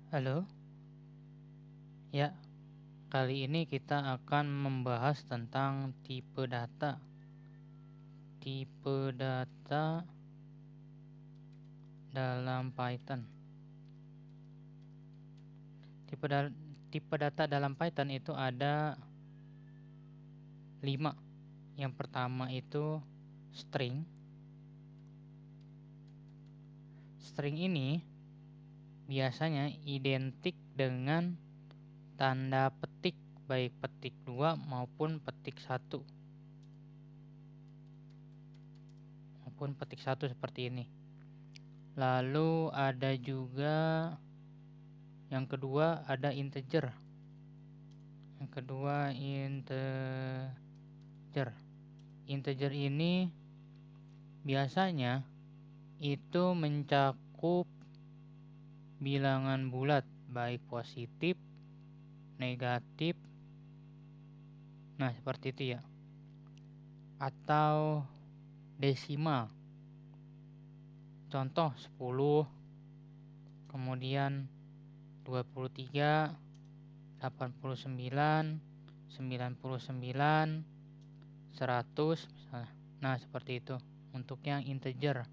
Halo, ya, kali ini kita akan membahas tentang tipe data. Tipe data dalam Python. Tipe, tipe data dalam Python itu ada 5. Yang pertama itu string. String ini biasanya identik dengan tanda petik, baik petik 2 maupun petik 1. Seperti ini. Lalu ada juga yang kedua ada integer. Integer ini biasanya itu mencakup bilangan bulat, baik positif, negatif. Nah, seperti itu ya. Atau desimal. Contoh 10, kemudian 23, 89, 99, 100 misalnya. Nah, seperti itu untuk yang integer.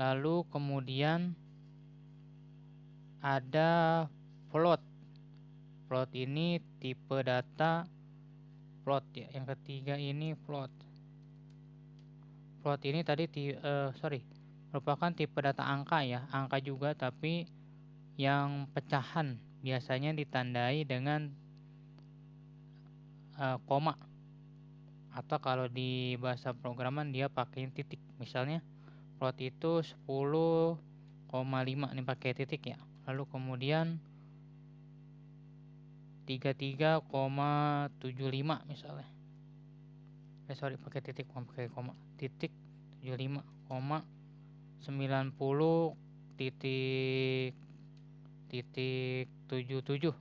Lalu kemudian ada float. Float ini tipe data float ya. Yang ketiga ini float. Float ini tadi merupakan tipe data angka ya. Angka juga tapi yang pecahan, biasanya ditandai dengan koma. Atau kalau di bahasa programan dia pakai titik. Misalnya float itu 10,5 ini pakai titik ya. Lalu kemudian 33,75 misalnya. Pakai titik, bukan pakai koma. Titik 75, 90 titik 77.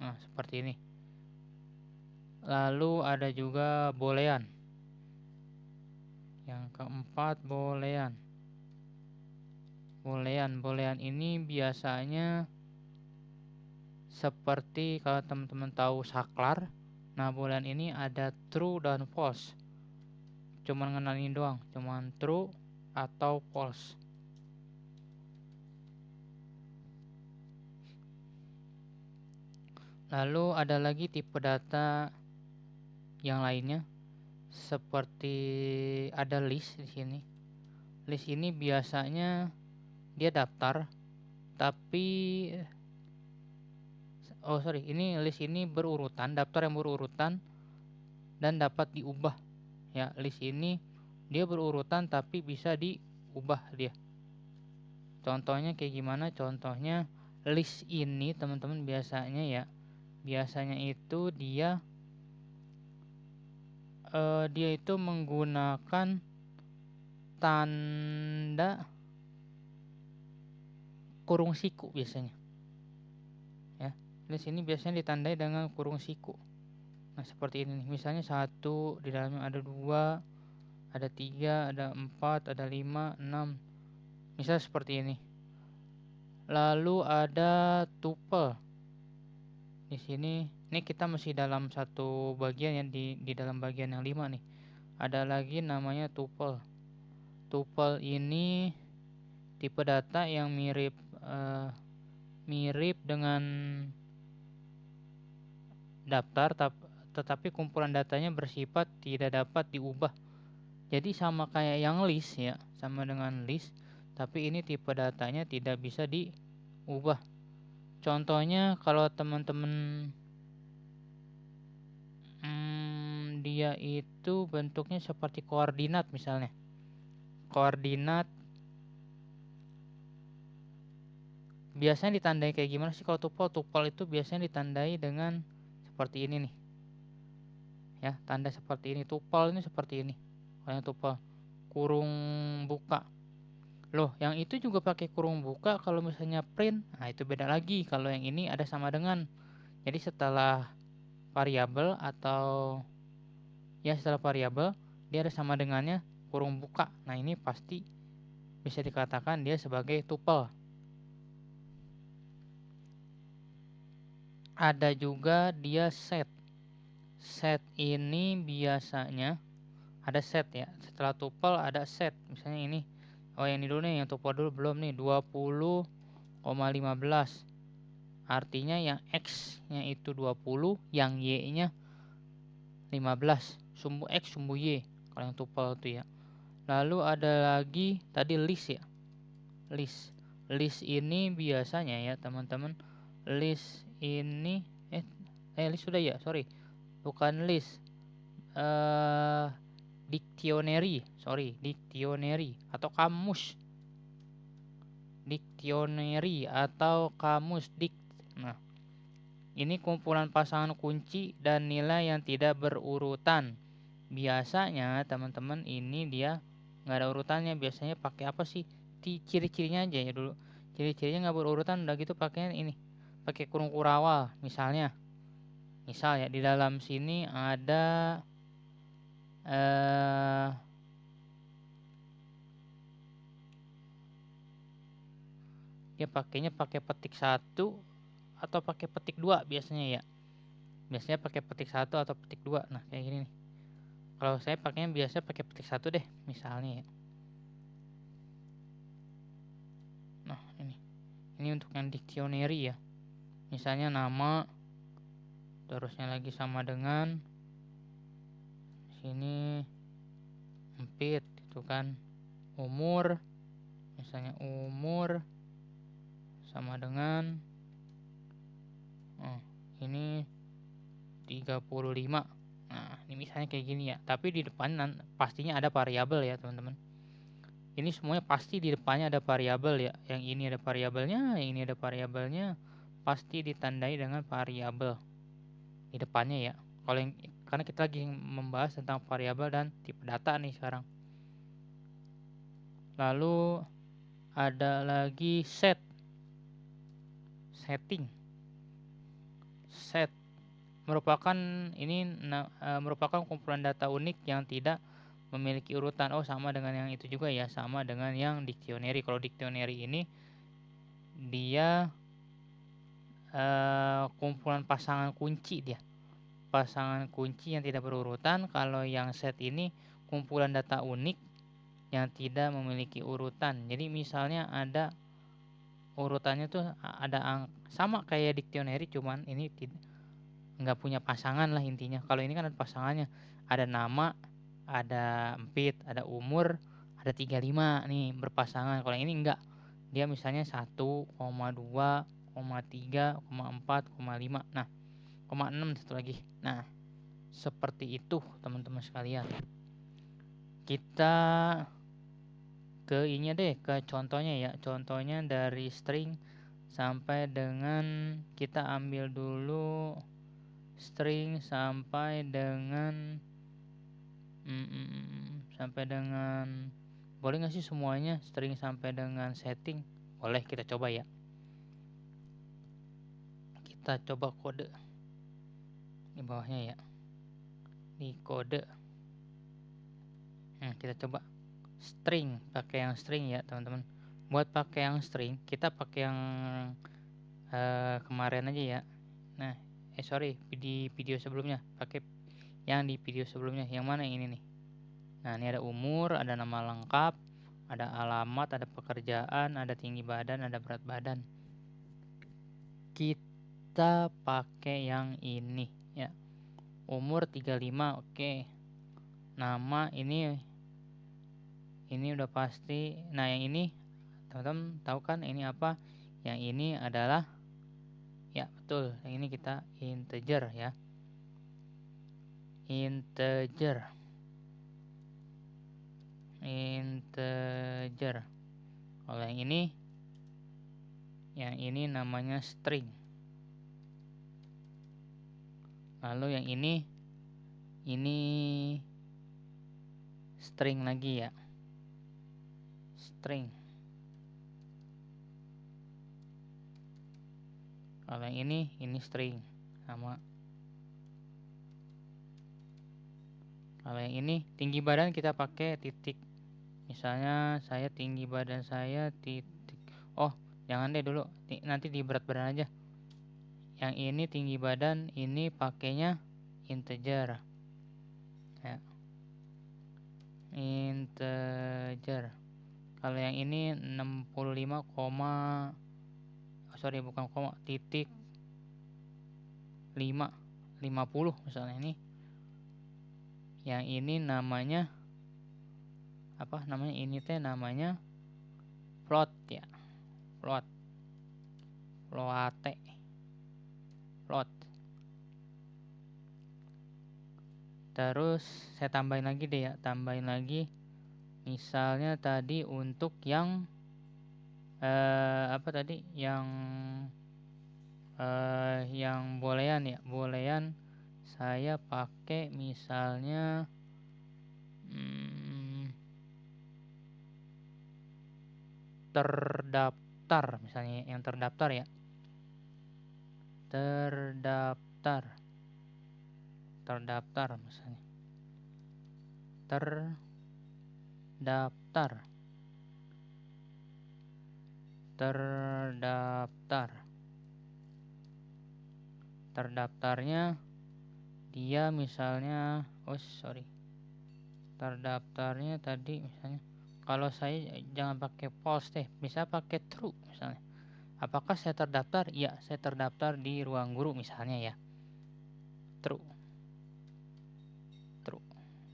Nah, seperti ini. Lalu ada juga boolean. Yang keempat boolean. Boolean ini biasanya seperti kalau teman-teman tahu saklar. Nah, boolean ini ada true dan false. Cuman ngenalin doang, cuman true atau false. Lalu ada lagi tipe data yang lainnya, seperti ada list di sini. List ini biasanya dia daftar, tapi ini list ini berurutan, daftar yang berurutan dan dapat diubah. Ya, list ini dia berurutan tapi bisa diubah dia. Contohnya kayak gimana? Contohnya list ini teman-teman biasanya itu dia itu menggunakan tanda kurung siku biasanya. Ya, list ini biasanya ditandai dengan kurung siku. Nah, seperti ini nih. Misalnya 1, di dalamnya ada 2, ada 3, ada 4, ada 5, 6. Misal seperti ini. Lalu ada tuple. Di sini kita masih dalam satu bagian yang di dalam bagian yang 5 nih. Ada lagi namanya tuple. Tuple ini tipe data yang mirip dengan daftar, tetapi kumpulan datanya bersifat tidak dapat diubah. Jadi sama kayak yang list ya, sama dengan list, tapi ini tipe datanya tidak bisa diubah. Contohnya kalau teman-teman dia itu bentuknya seperti koordinat misalnya. Koordinat biasanya ditandai kayak gimana sih kalau tuple? Tuple itu biasanya ditandai dengan seperti ini nih. Ya, tanda seperti ini. Tuple ini seperti ini. Kayak tuple kurung buka. Loh, yang itu juga pakai kurung buka kalau misalnya print. Nah, itu beda lagi. Kalau yang ini ada sama dengan. Jadi setelah variabel setelah variabel dia ada sama dengannya kurung buka. Nah, ini pasti bisa dikatakan dia sebagai tuple. ada juga dia set. Set ini biasanya ada set ya. Setelah tuple ada set. Misalnya ini. Oh, yang ini dulu nih, yang tuple dulu belum nih. 20,15. Artinya yang X-nya itu 20, yang Y-nya 15. Sumbu X, sumbu Y. Kalau yang tuple itu ya. Lalu ada lagi tadi list ya. List ini biasanya ya teman-teman. List ini list sudah ya, sorry. Bukan list. Dictionary atau kamus. Dictionary atau kamus Nah, ini kumpulan pasangan kunci dan nilai yang tidak berurutan. Biasanya teman-teman ini dia nggak ada urutannya. Biasanya pakai apa sih? Ciri-cirinya aja ya dulu. Ciri-cirinya nggak berurutan, udah gitu pakainya ini. Pakai kurung kurawal misalnya. Misal ya di dalam sini ada dia pakainya pakai petik 1 atau pakai petik 2 biasanya ya. Biasanya pakai petik 1 atau petik 2. Nah, kayak gini nih. Kalau saya pakainya biasa pakai petik 1 deh, misalnya ya. Nah, ini untuk yang dictionary ya. Misalnya nama, terusnya lagi sama dengan sini empit itu kan. Umur, misalnya umur sama dengan ini 35. Nah, ini misalnya kayak gini ya. Tapi di depan pastinya ada variabel ya, teman-teman. Ini semuanya pasti di depannya ada variabel ya. Yang ini ada variabelnya, yang ini ada variabelnya. Pasti ditandai dengan variabel di depannya ya. Karena kita lagi membahas tentang variabel dan tipe data nih sekarang. Lalu ada lagi setting. Set merupakan kumpulan data unik yang tidak memiliki urutan. Oh, sama dengan yang itu juga ya, sama dengan yang dictionary. Kalau dictionary ini dia kumpulan pasangan kunci dia. Pasangan kunci yang tidak berurutan. Kalau yang set ini kumpulan data unik yang tidak memiliki urutan. Jadi misalnya ada urutannya tuh ada sama kayak dictionary, cuman ini nggak punya pasangan lah intinya. Kalau ini kan ada pasangannya. Ada nama, ada empit, ada umur, ada 35 nih berpasangan. Kalau ini enggak. Dia misalnya 1, 2, 3, 4, 5. Nah, 6 satu lagi. Nah, seperti itu teman-teman sekalian. Kita ke contohnya ya. Contohnya dari string sampai dengan kita ambil dulu string sampai dengan boleh nggak sih semuanya string sampai dengan setting? Boleh, kita coba ya. Kita coba kode di bawahnya ya, di kode. Kita coba string, pakai yang string ya teman-teman. Buat pakai yang string kita pakai yang kemarin aja ya. Nah, di video sebelumnya, pakai yang di video sebelumnya. Yang mana yang ini nih? Nah, ini ada umur, ada nama lengkap, ada alamat, ada pekerjaan, ada tinggi badan, ada berat badan. Kita pakai yang ini ya. Umur 35, oke. Nama ini udah pasti. Nah, yang ini teman-teman tahu kan ini apa? Yang ini adalah ya betul, yang ini kita integer ya. Integer. Kalau yang ini namanya string. Lalu yang ini string lagi ya. String. Kalau yang ini string sama. Kalau yang ini tinggi badan kita pakai titik. Misalnya saya tinggi badan saya titik. Oh, jangan deh dulu. Nanti di berat badan aja. Yang ini tinggi badan, ini pakainya integer ya, integer. Kalau yang ini 65, bukan koma, titik 5, 50 misalnya. Ini yang ini namanya apa namanya, ini teh namanya float ya, float, float. Terus saya tambahin lagi deh ya, tambahin lagi. Misalnya tadi untuk yang apa tadi, yang boolean ya, boolean saya pakai misalnya terdaftar misalnya, yang terdaftar ya, terdaftar misalnya, terdaftarnya dia misalnya terdaftarnya tadi misalnya, kalau saya jangan pakai false deh, bisa pakai true misalnya. Apakah saya terdaftar? Ya, saya terdaftar di ruang guru misalnya ya. True.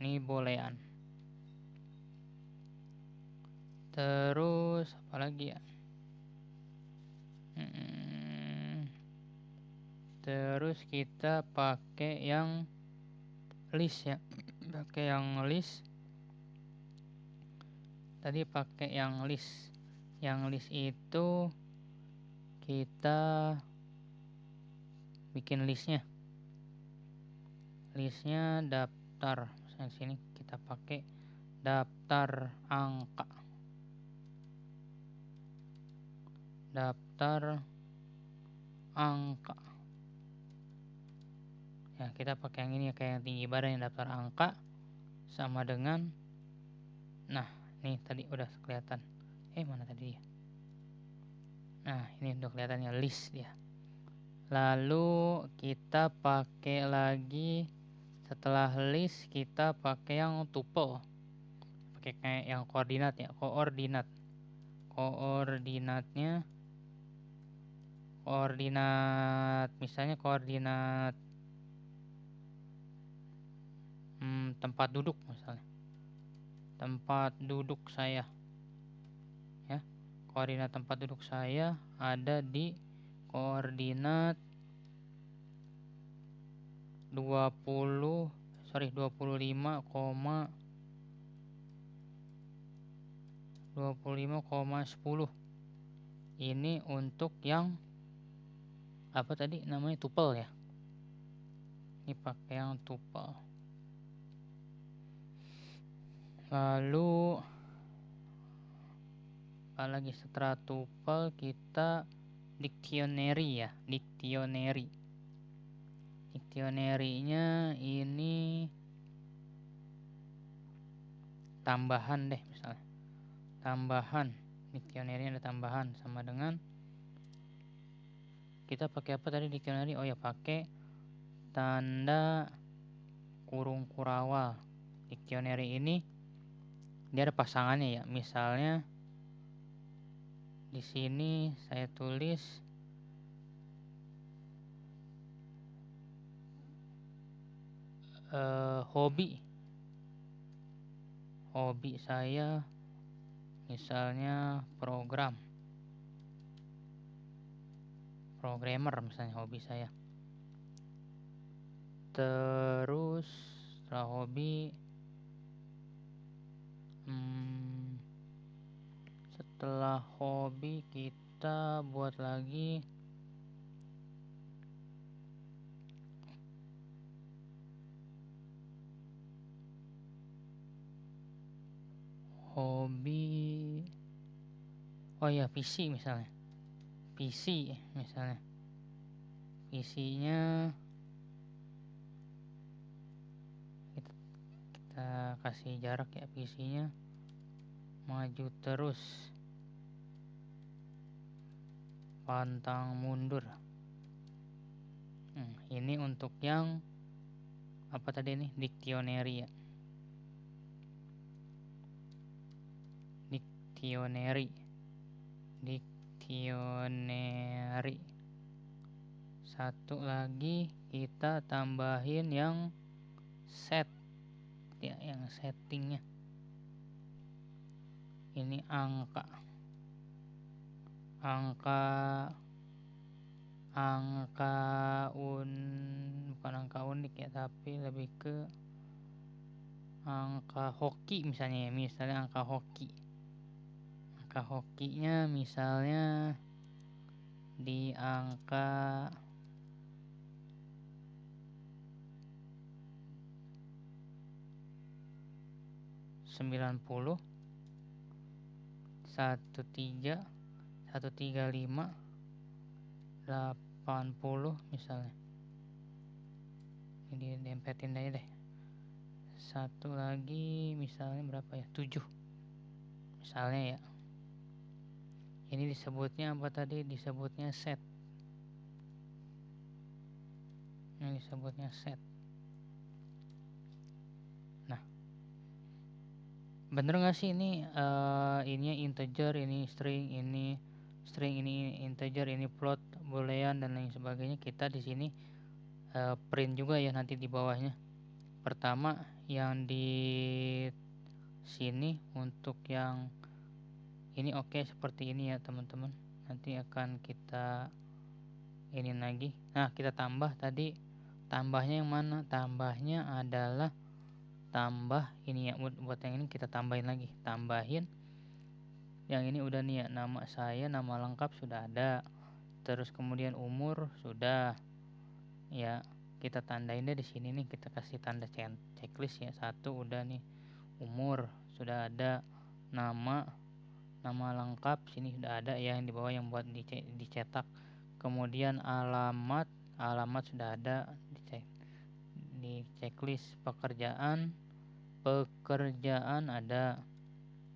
Ini boolean. Terus apa lagi ya? Terus kita pakai yang list ya. Pakai yang list. Tadi pakai yang list. Yang list itu kita bikin listnya. Listnya daftar. Misalnya sini kita pakai daftar angka. Ya, kita pakai yang ini ya, kayak yang tinggi badan, yang daftar angka sama dengan, nah ini tadi udah kelihatan. Mana tadi ya? Nah, ini udah kelihatannya list ya. Lalu kita pakai lagi, setelah list kita pakai yang tuple. Pakai kayak yang koordinat ya, misalnya koordinat tempat duduk misalnya, tempat duduk saya ya. Koordinat tempat duduk saya ada di koordinat 25,10. Ini untuk yang apa tadi namanya, tuple ya. Ini pakai yang tuple. Lalu apalagi setelah tuple, kita dictionary ya, dictionary-nya ini tambahan deh misalnya. Dictionary ada tambahan sama dengan, kita pakai apa tadi dictionary? Oh ya, pakai tanda kurung kurawal. Dictionary ini dia ada pasangannya ya. Misalnya di sini saya tulis hobi saya misalnya programmer misalnya hobi saya. Terus setelah hobi, kita buat lagi hobi, oh ya, PC misalnya. PC-nya kita kasih jarak ya, PC-nya maju terus, pantang mundur. ini untuk yang apa tadi ini, dictionary ya. Dictionary. Satu lagi kita tambahin yang set ya, yang settingnya. Ini bukan angka unik ya, tapi lebih ke angka hoki misalnya ya. Misalnya angka hokinya misalnya di angka 90, 13, 135, 80 misalnya. Ini dempetin aja deh. Satu lagi misalnya berapa ya, 7 misalnya ya. Ini disebutnya apa tadi, disebutnya set. Ini disebutnya set. Nah, bener nggak sih ini integer, ini string, ini integer, ini float, boolean dan lain sebagainya. Kita di sini print juga ya nanti di bawahnya. Pertama yang di sini untuk yang ini oke, seperti ini ya teman-teman. Nanti akan kita ini lagi. Nah, kita tambah tadi. Tambahnya yang mana? Tambahnya adalah tambah ini ya, buat yang ini kita tambahin lagi. Tambahin yang ini udah nih ya, nama saya, nama lengkap sudah ada. Terus kemudian umur sudah. Ya, kita tandain deh di sini nih, kita kasih tanda checklist ya. Satu udah nih. Umur sudah ada. Nama lengkap sini sudah ada ya, yang di bawah yang buat dicetak. Kemudian alamat sudah ada di checklist. Pekerjaan ada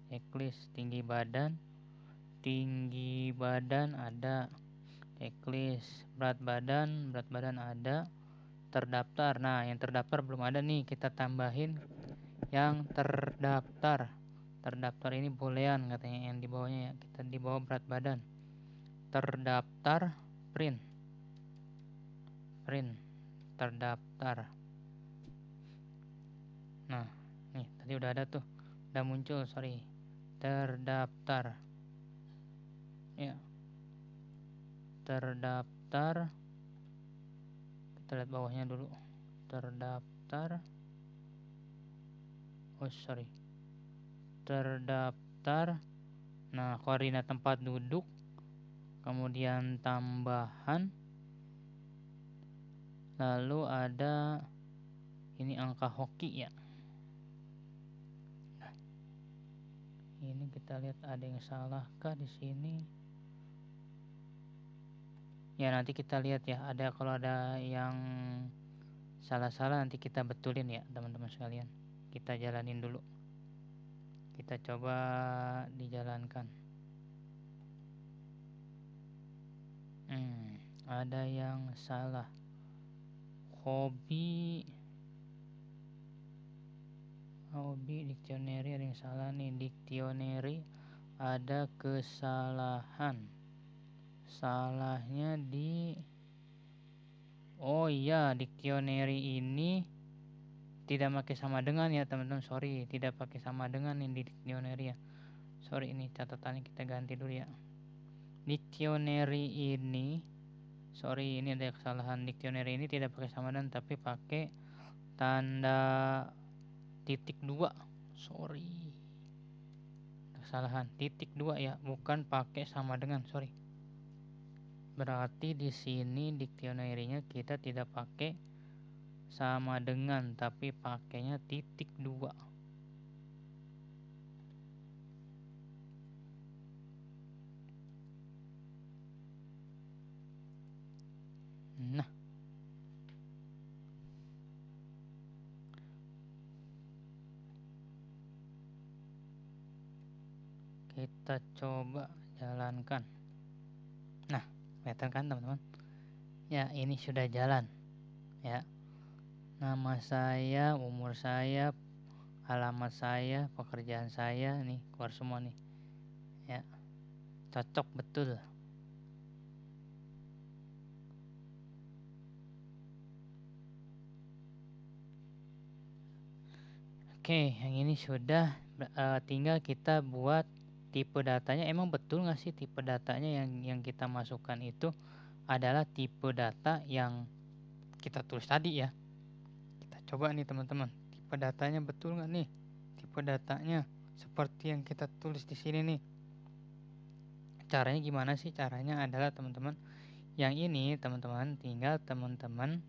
checklist. Tinggi badan ada checklist. Berat badan ada. Terdaftar, nah yang terdaftar belum ada nih, kita tambahin yang terdaftar ini boolean katanya yang di bawahnya ya. Kita di bawah berat badan, terdaftar, print terdaftar. Nah, nih tadi udah ada tuh, udah muncul, terdaftar ya, terdaftar. Kita lihat bawahnya dulu, terdaftar. Terdaftar. Nah, koordinat tempat duduk, kemudian tambahan, lalu ada ini angka hoki ya. Nah, ini kita lihat ada yang salahkah di sini? Ya, nanti kita lihat ya, kalau ada yang salah-salah nanti kita betulin ya teman-teman sekalian. Kita jalanin dulu. Kita coba dijalankan. Ada yang salah. Hobi dictionary ada yang salah nih. Dictionary ada kesalahan. Salahnya di dictionary ini tidak pakai sama dengan ya teman-teman. Tidak pakai sama dengan ini di dictionary ya. Ini catatannya kita ganti dulu ya. Dictionary ini ini ada kesalahan. Dictionary ini tidak pakai sama dengan, tapi pakai tanda titik 2. Kesalahan titik 2 ya, bukan pakai sama dengan. Berarti di sini dictionary-nya kita tidak pakai sama dengan, tapi pakainya titik 2. Nah, kita coba jalankan. Nah, kelihatan kan teman-teman? Ya, ini sudah jalan. ya. Nama saya, umur saya, alamat saya, pekerjaan saya, nih keluar semua nih, ya. Cocok betul. Oke, yang ini sudah. Tinggal kita buat tipe datanya. Emang betul nggak sih tipe datanya yang kita masukkan itu adalah tipe data yang kita tulis tadi ya? Kita coba nih teman-teman, tipe datanya betul nggak nih? Tipe datanya seperti yang kita tulis di sini nih. Caranya gimana sih? Caranya adalah teman-teman, yang ini teman-teman tinggal teman-teman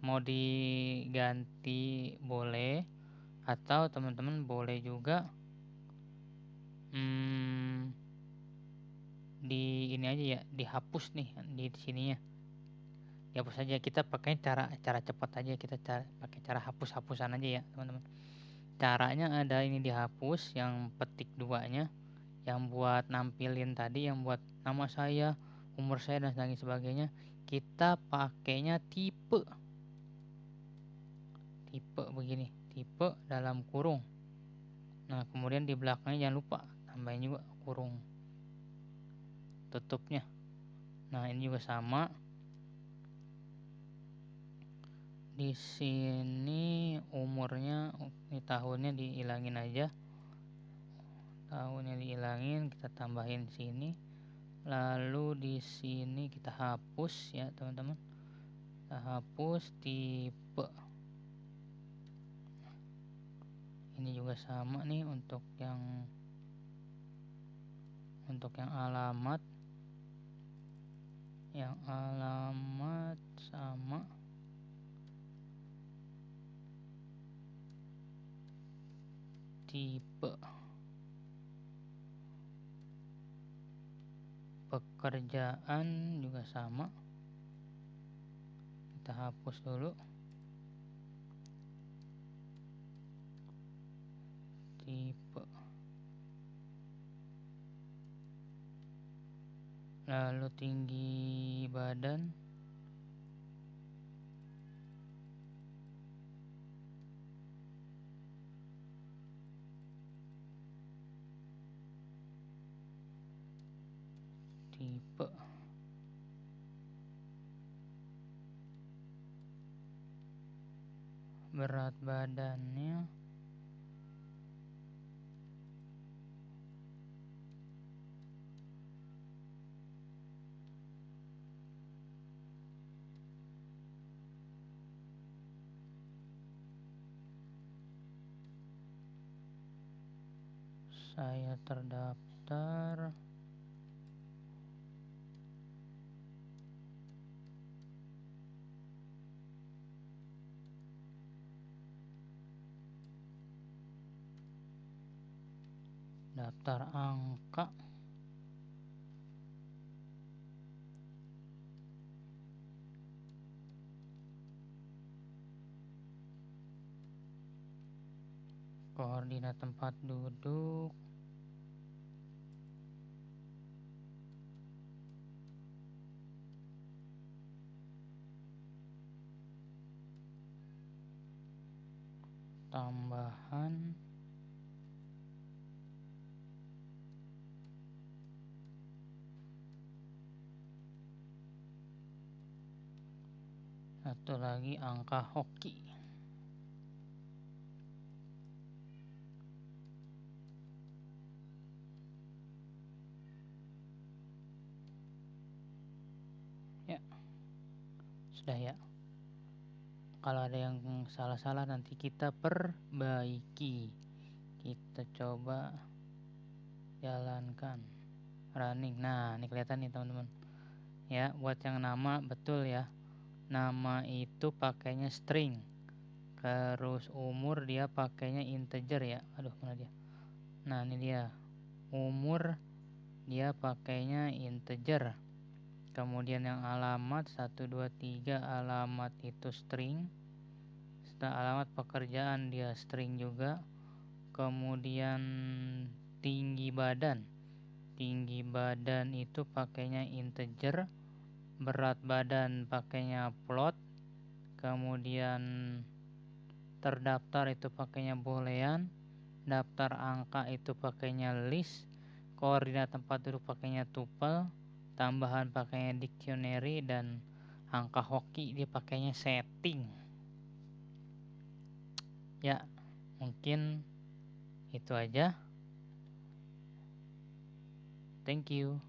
mau diganti boleh, atau teman-teman boleh juga di ini aja ya, dihapus nih di sininya. Dihapus aja, kita pakai cara cepat aja, kita pakai cara hapus-hapusan aja ya teman-teman. Caranya ada ini dihapus, yang petik 2-nya, yang buat nampilin tadi, yang buat nama saya, umur saya dan sebagainya, kita pakainya tipe begini, tipe dalam kurung. Nah, kemudian di belakangnya jangan lupa tambahin juga kurung tutupnya. Nah, ini juga sama. Di sini umurnya, ini tahunnya dihilangin aja. Tahunnya dihilangin, kita tambahin sini. Lalu di sini kita hapus ya, teman-teman. Kita hapus tipe. Ini juga sama nih untuk yang alamat. Yang alamat sama. Tipe pekerjaan juga sama. Kita hapus dulu. Tipe. Lalu tinggi badan. Tipe. Berat badannya. Saya terdaftar. Daftar angka. Koordinat tempat duduk. Tambahan. Satu lagi angka hoki. Ya, sudah ya. Kalau ada yang salah-salah nanti kita perbaiki. Kita coba jalankan. Running. Nah, ini kelihatan nih teman-teman. Ya, buat yang nama betul ya. Nama itu pakainya string. Terus umur dia pakainya integer ya. Aduh, mana dia? Nah, ini dia. Umur dia pakainya integer. Kemudian yang alamat 123, alamat itu string. Setelah alamat pekerjaan dia string juga. Kemudian tinggi badan. Tinggi badan itu pakainya integer. berat badan pakainya plot, kemudian terdaftar itu pakainya boolean, daftar angka itu pakainya list, koordinat tempat duduk pakainya tuple, tambahan pakainya dictionary, dan angka hoki dia pakainya setting. Ya, mungkin itu aja. Thank you.